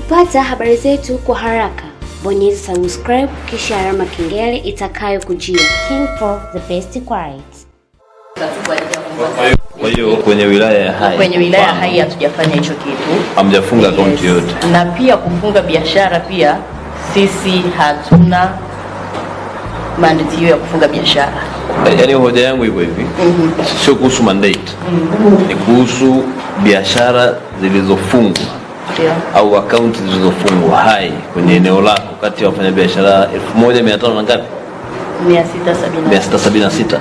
Kupata habari zetu kwa haraka, bonyeza subscribe kisha alama kengele itakayokujia. KingPro, the best quality. Kwa hiyo kwenye wilaya ya Hai hatujafanya hicho kitu. Hamjafunga akaunti yote. Na pia kufunga biashara pia sisi hatuna mandate ya kufunga biashara. Yaani hoja yangu iko hivi. Sio kuhusu mandate. Ni kuhusu biashara zilizofungwa. Au akaunti zilizofungwa Hai kwenye eneo lako kati ya wafanyabiashara 1500 na ngapi? 676.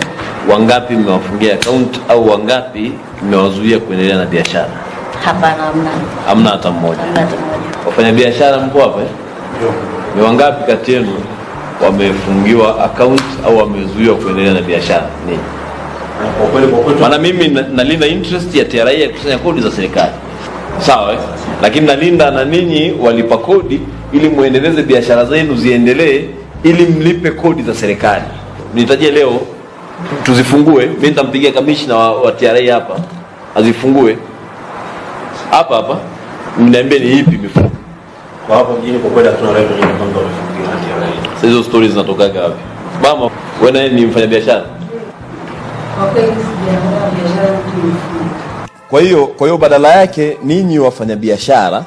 Wangapi mmewafungia account au wangapi mmewazuia kuendelea na biashara? Hapana, hamna hata mmoja. Wafanyabiashara mko hapa ni wangapi kati yenu wamefungiwa account au wamezuiwa kuendelea na biashara? Nini? Maana mimi nalinda interest ya TRA ya kusanya kodi za serikali. Sawa lakini nalinda na ninyi walipa kodi ili muendeleze biashara zenu ziendelee ili mlipe kodi za serikali. Nitajie leo tuzifungue, mimi nitampigia kamishna wa TRA hapa azifungue hapa mniambie ni ipi mifuko kwa hapo mjini. Kwa kweli hatuna leo kwenye mpango wa kufungia TRA. Hizo stories zinatokaga wapi? Mama wewe ni mfanyabiashara? Kwa kweli biashara Kwa hiyo badala yake ninyi wafanyabiashara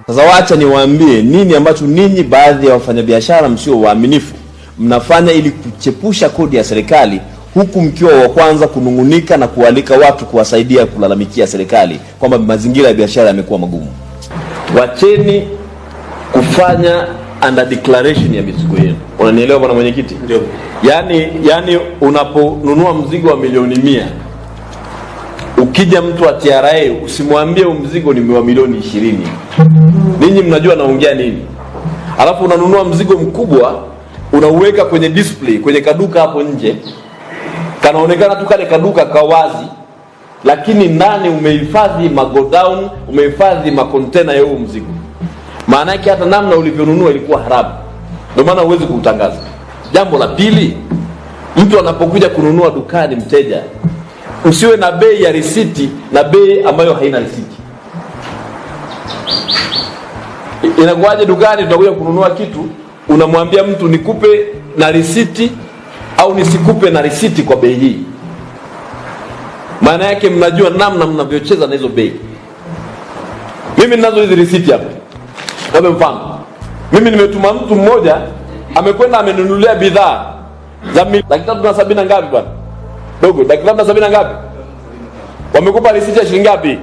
sasa, waacha niwaambie nini ambacho ninyi baadhi ya wafanyabiashara msio waaminifu mnafanya ili kuchepusha kodi ya serikali, huku mkiwa wa kwanza kunungunika na kualika watu kuwasaidia kulalamikia serikali kwamba mazingira ya biashara yamekuwa magumu. Wacheni kufanya under declaration ya mizigo yenu. Unanielewa bwana mwenyekiti? Ndio. Yaani unaponunua mzigo wa milioni 100, ukija mtu wa TRA usimwambie mzigo ni wa milioni 20. Ninyi mnajua naongea nini. Alafu unanunua mzigo mkubwa, unauweka kwenye display kwenye kaduka hapo nje. Kanaonekana tu kale kaduka kawazi, lakini ndani umehifadhi magodown, umehifadhi makontena ya huo mzigo. Maana yake hata namna ulivyonunua ilikuwa haramu. Ndio maana huwezi kutangaza. Jambo la pili, mtu anapokuja kununua dukani, mteja usiwe na bei ya risiti na bei ambayo haina risiti. Inakuwaje dukani tunakuja kununua kitu, unamwambia mtu nikupe na risiti au nisikupe na risiti kwa bei hii? Maana yake mnajua namna mnavyocheza na hizo bei. Mimi ninazo hizi risiti hapa. Kwa mfano, mimi nimetuma mtu mmoja amekwenda amenunulia bidhaa za 370 ngapi bwana? Dogo, 370 ngapi? Wamekupa risiti ya shilingi ngapi?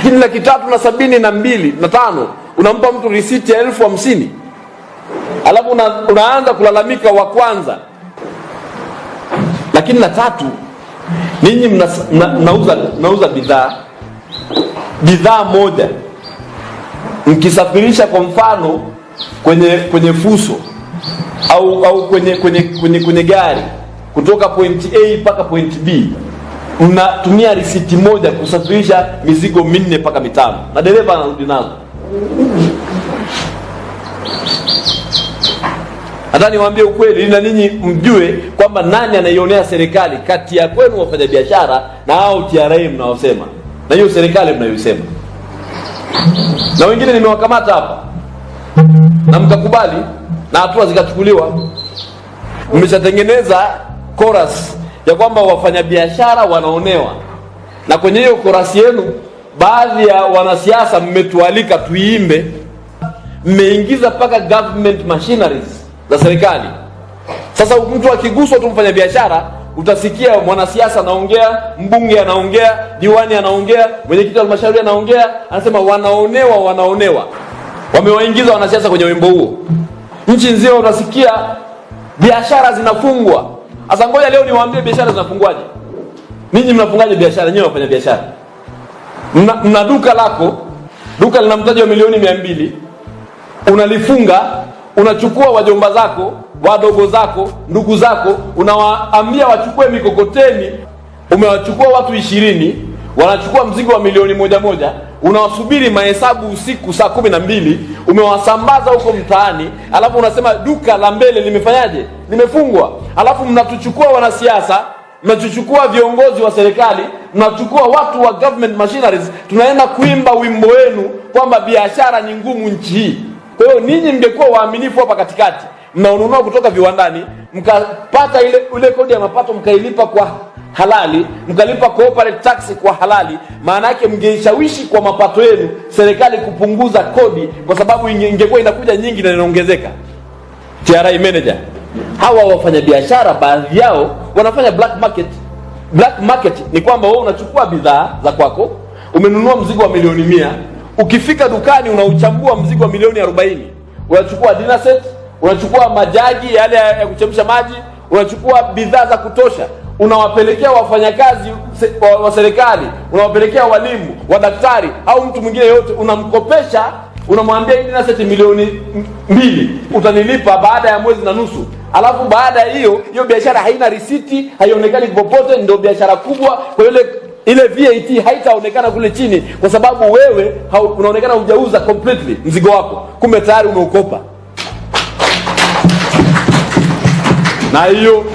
Kila 372,500 unampa mtu risiti ya 50,000. Alafu unaanza kulalamika wa kwanza. Lakini la tatu, ninyi mnauza bidhaa moja. Mkisafirisha kwa mfano kwenye fuso au kwenye gari kutoka point A mpaka point B, mnatumia risiti moja kusafirisha mizigo 4 mpaka 5 na dereva anarudi nazo. Hata niwaambie ukweli na ninyi mjue kwamba nani anaionea serikali kati ya kwenu wafanyabiashara na hao TRA mnaosema, na hiyo serikali mnayosema. Na wengine nimewakamata hapa na mkakubali na hatua zikachukuliwa. Mmeshatengeneza chorus ya kwamba wafanyabiashara wanaonewa, na kwenye hiyo chorus yenu baadhi ya wanasiasa mmetualika tuiimbe. Mmeingiza paka government machineries za serikali. Sasa mtu akiguswa tu mfanyabiashara, utasikia mwanasiasa anaongea, mbunge anaongea, diwani anaongea, mwenyekiti wa halmashauri anaongea, anasema wanaonewa. Wamewaingiza wanasiasa kwenye wimbo huo. Nchi nzima utasikia biashara zinafungwa. Sasa ngoja leo niwaambie biashara zinafungwaje. Ninyi mnafungaje biashara nyewe wafanya biashara? Mna duka lako, duka lina mtaji wa milioni 200. Unalifunga, unachukua wajomba zako, wadogo zako, ndugu zako, unawaambia wachukue mikokoteni. Umewachukua watu 20, wanachukua mzigo wa milioni 1, unawasubiri mahesabu usiku saa 12, umewasambaza huko mtaani, alafu unasema duka la mbele limefanyaje? Limefungwa. Alafu mnatuchukua wanasiasa mnachuchukua viongozi wa serikali, mnachukua watu wa government machineries, tunaenda kuimba wimbo wenu kwamba biashara ni ngumu nchi hii. Kwa hiyo ninyi mngekuwa waaminifu hapa katikati, mnaonunua kutoka viwandani, mkapata ile kodi ya mapato mkailipa kwa halali, mkalipa corporate tax kwa halali, maana yake mngeishawishi kwa mapato yenu serikali kupunguza kodi, kwa sababu ingekuwa inakuja nyingi na inaongezeka. TRA manager, hawa wafanyabiashara baadhi yao wanafanya black market. Black market ni kwamba wewe unachukua bidhaa za kwako, umenunua mzigo wa milioni 100, ukifika dukani unauchambua mzigo wa milioni 40, unachukua dinner set, unachukua majagi yale ya kuchemsha maji, unachukua bidhaa za kutosha, unawapelekea wafanyakazi wa serikali, unawapelekea walimu, wadaktari au mtu mwingine yote, unamkopesha, unamwambia dinner set milioni 2 utanilipa baada ya mwezi na nusu. Alafu baada ya hiyo biashara haina risiti, haionekani popote, ndio biashara kubwa. Kwa ile VAT haitaonekana kule chini, kwa sababu wewe unaonekana hujauza completely mzigo wako, kumbe tayari umeukopa.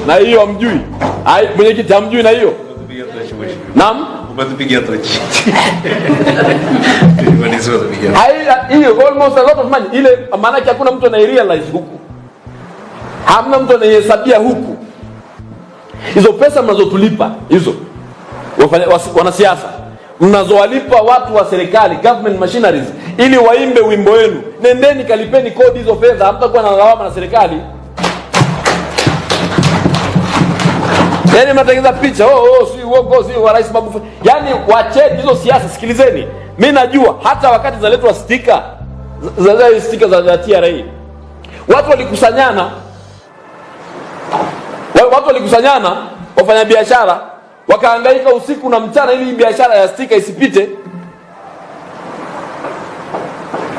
Na hiyo hamjui. Mwenyekiti hamjui na hiyo? Naam? Umetupigia tochi. Hiyo almost a lot of money. Ile maana yake hakuna mtu anayerealize huku. Hamna mtu anayehesabia huku. Hizo pesa mnazotulipa hizo wanasiasa, mnazowalipa watu wa serikali, government machineries, ili waimbe wimbo wenu, nendeni kalipeni kodi hizo fedha, hamtakuwa na lawama na serikali. Yaani mnatengeneza picha si uongo, si wa Rais Magufuli. Yaani wacheni hizo siasa, sikilizeni. Mimi najua hata wakati zinaletwa sticker za TRA, watu walikusanyana wafanya biashara, wakahangaika usiku na mchana ili biashara ya sticker isipite,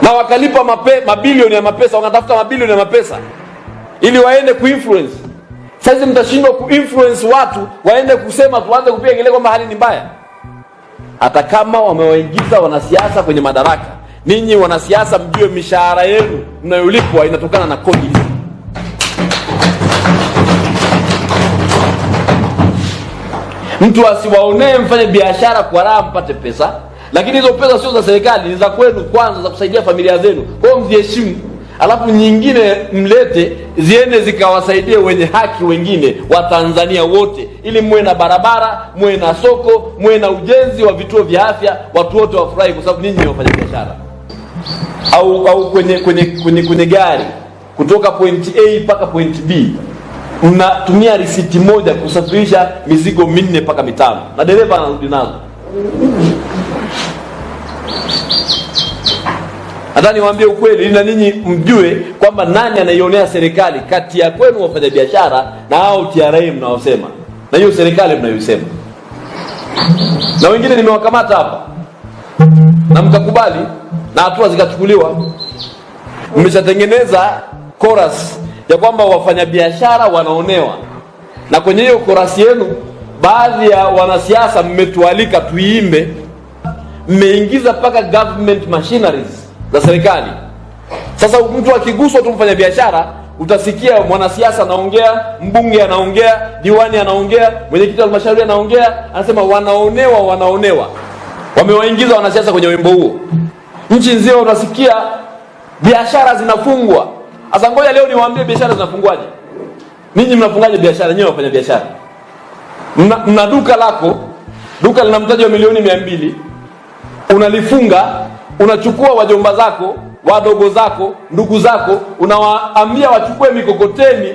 na wakalipa mabilioni ya mapesa, wakatafuta mabilioni ya mapesa ili waende kuinfluence. Sasa mtashindwa kuinfluence watu waende kusema, tuanze kupiga kelele kwamba hali ni mbaya. Hata kama wamewaingiza wanasiasa kwenye madaraka, ninyi wanasiasa mjue mishahara yenu mnayolipwa inatokana na kodi hizi. Mtu asiwaonee mfanye biashara kwa raha mpate pesa, lakini hizo pesa sio za serikali, ni za kwenu kwanza, za kusaidia familia zenu. Kwa hiyo mziheshimu, alafu nyingine mlete ziende zikawasaidie wenye haki wengine wa Tanzania wote, ili muwe na barabara, muwe na soko, muwe na ujenzi wa vituo vya afya, watu wote wafurahi, kwa sababu ninyi ni wafanya biashara. Au kwenye gari kutoka point A mpaka point B mnatumia risiti moja kusafirisha mizigo 4 mpaka 5 na dereva anarudi nazo. Hata niwaambie ukweli, na ninyi mjue kwamba nani anaionea serikali kati ya kwenu wafanya biashara na hao TRA mnaosema, na hiyo serikali mnayosema. Na wengine nimewakamata hapa na mkakubali na hatua zikachukuliwa. Mmeshatengeneza chorus ya kwamba wafanyabiashara wanaonewa, na kwenye hiyo chorus yenu baadhi ya wanasiasa mmetualika tuiimbe, mmeingiza paka government machineries za serikali. Sasa mtu akiguswa tu mfanya biashara, utasikia mwanasiasa anaongea, mbunge anaongea, diwani anaongea, mwenyekiti wa halmashauri anaongea, anasema wanaonewa. Wamewaingiza wanasiasa kwenye wimbo huo. Nchi nzima utasikia biashara zinafungwa. Sasa ngoja leo niwaambie biashara zinafungwaje. Ninyi mnafungaje biashara nyewe wafanya biashara? Mna duka lako, duka lina mtaji wa milioni 200, unalifunga, unachukua wajomba zako, wadogo zako, ndugu zako, unawaambia wachukue mikokoteni,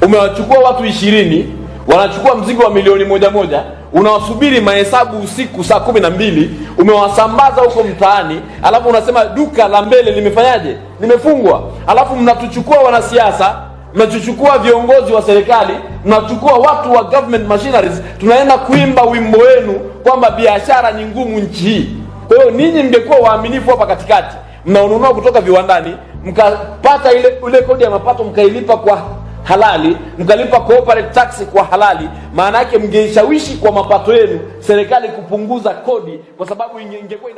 umewachukua watu 20, wanachukua mzigo wa milioni 1, unawasubiri mahesabu usiku saa 12, umewasambaza huko mtaani, alafu unasema duka la mbele limefanyaje? Limefungwa. Alafu mnatuchukua wanasiasa, mnatuchukua viongozi wa serikali, mnachukua watu wa government machineries, tunaenda kuimba wimbo wenu kwamba biashara ni ngumu nchi hii. Kwa hiyo ninyi mngekuwa waaminifu hapa katikati, mnaonunua kutoka viwandani, mkapata ile kodi ya mapato mkailipa kwa halali, mkalipa corporate tax kwa halali, maana yake mngeishawishi kwa mapato yenu serikali kupunguza kodi, kwa sababu ingekuwa